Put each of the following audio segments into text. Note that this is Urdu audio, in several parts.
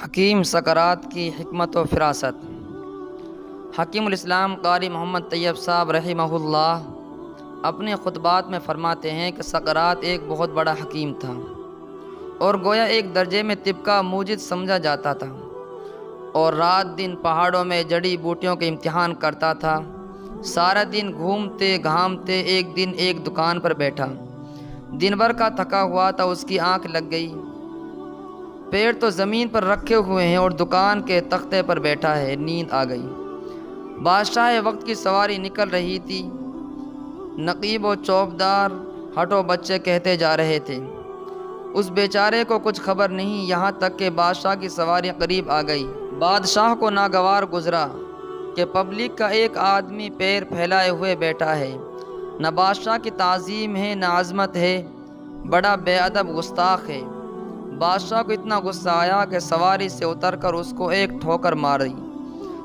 حکیم سکرات کی حکمت و فراست۔ حکیم الاسلام قاری محمد طیب صاحب رحمہ اللہ اپنے خطبات میں فرماتے ہیں کہ سکرات ایک بہت بڑا حکیم تھا اور گویا ایک درجے میں طب کا موجد سمجھا جاتا تھا، اور رات دن پہاڑوں میں جڑی بوٹیوں کے امتحان کرتا تھا۔ سارا دن گھومتے گھامتے ایک دن ایک دکان پر بیٹھا، دن بھر کا تھکا ہوا تھا، اس کی آنکھ لگ گئی، پیر تو زمین پر رکھے ہوئے ہیں اور دکان کے تختے پر بیٹھا ہے، نیند آ گئی۔ بادشاہ وقت کی سواری نکل رہی تھی، نقیب و چوبدار ہٹو بچے کہتے جا رہے تھے، اس بیچارے کو کچھ خبر نہیں، یہاں تک کہ بادشاہ کی سواری قریب آ گئی۔ بادشاہ کو ناگوار گزرا کہ پبلک کا ایک آدمی پیر پھیلائے ہوئے بیٹھا ہے، نہ بادشاہ کی تعظیم ہے نہ عظمت ہے، بڑا بے ادب گستاخ ہے۔ بادشاہ کو اتنا غصہ آیا کہ سواری سے اتر کر اس کو ایک ٹھوکر ماری۔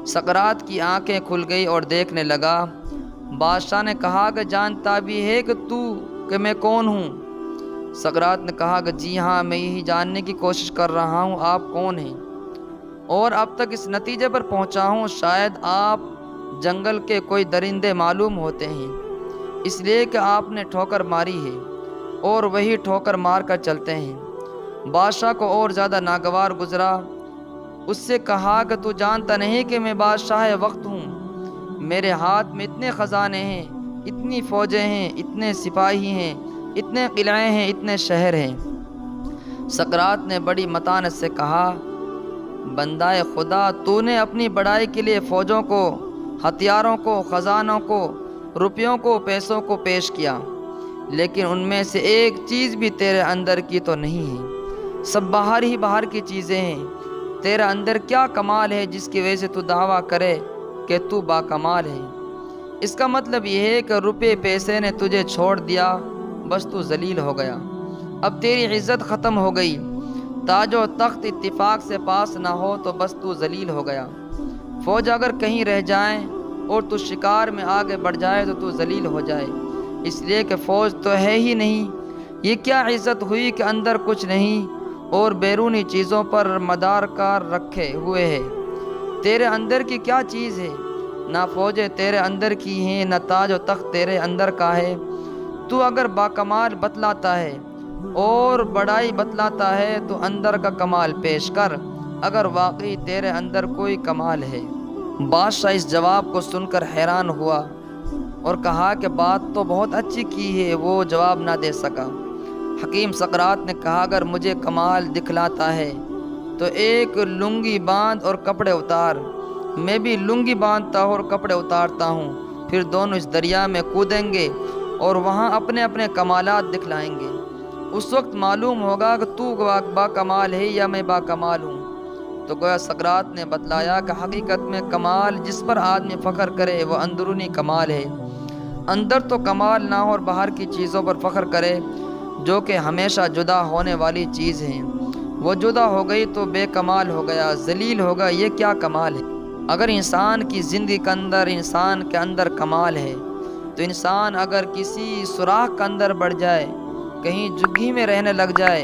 سکرات کی آنکھیں کھل گئی اور دیکھنے لگا۔ بادشاہ نے کہا کہ جانتا بھی ہے کہ میں کون ہوں؟ سکرات نے کہا کہ جی ہاں، میں یہی جاننے کی کوشش کر رہا ہوں آپ کون ہیں، اور اب تک اس نتیجے پر پہنچا ہوں شاید آپ جنگل کے کوئی درندے معلوم ہوتے ہیں، اس لیے کہ آپ نے ٹھوکر ماری ہے اور وہی ٹھوکر مار کر چلتے ہیں۔ بادشاہ کو اور زیادہ ناگوار گزرا، اس سے کہا کہ تو جانتا نہیں کہ میں بادشاہ وقت ہوں، میرے ہاتھ میں اتنے خزانے ہیں، اتنی فوجیں ہیں، اتنے سپاہی ہیں، اتنے قلعے ہیں، اتنے شہر ہیں۔ سکرات نے بڑی متانت سے کہا، بندہ خدا، تو نے اپنی بڑائی کے لیے فوجوں کو، ہتھیاروں کو، خزانوں کو، روپیوں کو، پیسوں کو پیش کیا، لیکن ان میں سے ایک چیز بھی تیرے اندر کی تو نہیں ہے، سب باہر ہی باہر کی چیزیں ہیں۔ تیرا اندر کیا کمال ہے جس کی وجہ سے تو دعویٰ کرے کہ تو با کمال ہے؟ اس کا مطلب یہ ہے کہ روپے پیسے نے تجھے چھوڑ دیا، بس تو ذلیل ہو گیا، اب تیری عزت ختم ہو گئی، تاج و تخت اتفاق سے پاس نہ ہو تو بس تو ذلیل ہو گیا، فوج اگر کہیں رہ جائیں اور تو شکار میں آگے بڑھ جائے تو ذلیل ہو جائے، اس لیے کہ فوج تو ہے ہی نہیں۔ یہ کیا عزت ہوئی کہ اندر کچھ نہیں اور بیرونی چیزوں پر مدار کار رکھے ہوئے ہے؟ تیرے اندر کی کیا چیز ہے؟ نہ فوجیں تیرے اندر کی ہیں، نہ تاج و تخت تیرے اندر کا ہے۔ تو اگر باکمال بتلاتا ہے اور بڑائی بتلاتا ہے تو اندر کا کمال پیش کر، اگر واقعی تیرے اندر کوئی کمال ہے۔ بادشاہ اس جواب کو سن کر حیران ہوا اور کہا کہ بات تو بہت اچھی کی ہے، وہ جواب نہ دے سکا۔ حکیم سکرات نے کہا، اگر مجھے کمال دکھلاتا ہے تو ایک لنگی باندھ اور کپڑے اتار، میں بھی لنگی باندھتا ہوں اور کپڑے اتارتا ہوں، پھر دونوں اس دریا میں کودیں گے اور وہاں اپنے اپنے کمالات دکھلائیں گے، اس وقت معلوم ہوگا کہ تو با کمال ہے یا میں با کمال ہوں۔ تو گویا سکرات نے بتلایا کہ حقیقت میں کمال جس پر آدمی فخر کرے وہ اندرونی کمال ہے، اندر تو کمال نہ ہو اور باہر کی چیزوں پر فخر کرے جو کہ ہمیشہ جدا ہونے والی چیز ہیں، وہ جدا ہو گئی تو بے کمال ہو گیا، ذلیل ہوگا، یہ کیا کمال ہے؟ اگر انسان کی زندگی کے اندر انسان کے اندر کمال ہے تو انسان اگر کسی سوراخ کے اندر بڑھ جائے، کہیں جھگی میں رہنے لگ جائے،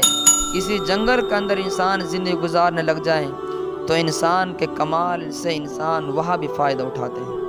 کسی جنگل کے اندر انسان زندگی گزارنے لگ جائے تو انسان کے کمال سے انسان وہاں بھی فائدہ اٹھاتے ہیں۔